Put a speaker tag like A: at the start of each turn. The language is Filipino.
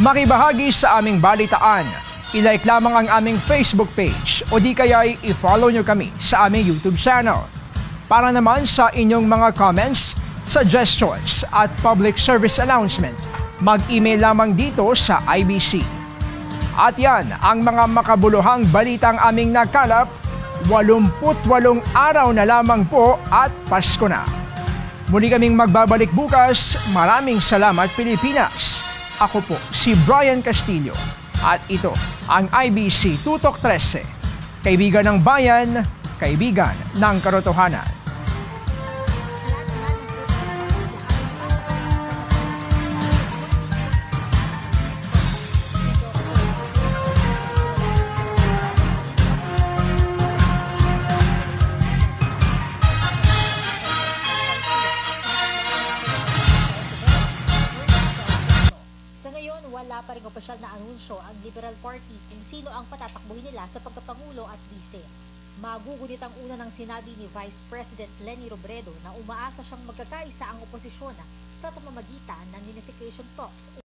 A: makibahagi sa aming balitaan. I-like lamang ang aming Facebook page o di kaya i-follow nyo kami sa aming YouTube channel. Para naman sa inyong mga comments, suggestions at public service announcement, mag-email lamang dito sa IBC. At yan ang mga makabuluhang balitang aming nakalap. 88 araw na lamang po at Pasko na. Muli kaming magbabalik bukas. Maraming salamat, Pilipinas. Ako po si Brian Castillo at ito ang IBC Tutok 13. Kaibigan ng bayan, kaibigan ng katotohanan.
B: Wala pa ring opisyal na anunsyo ang Liberal Party kung sino ang patatakbuhin nila sa pagkapangulo at vice. Magugunit ang una ng sinabi ni Vice President Leni Robredo na umaasa siyang magkakaisa ang oposisyon sa pamamagitan ng unification talks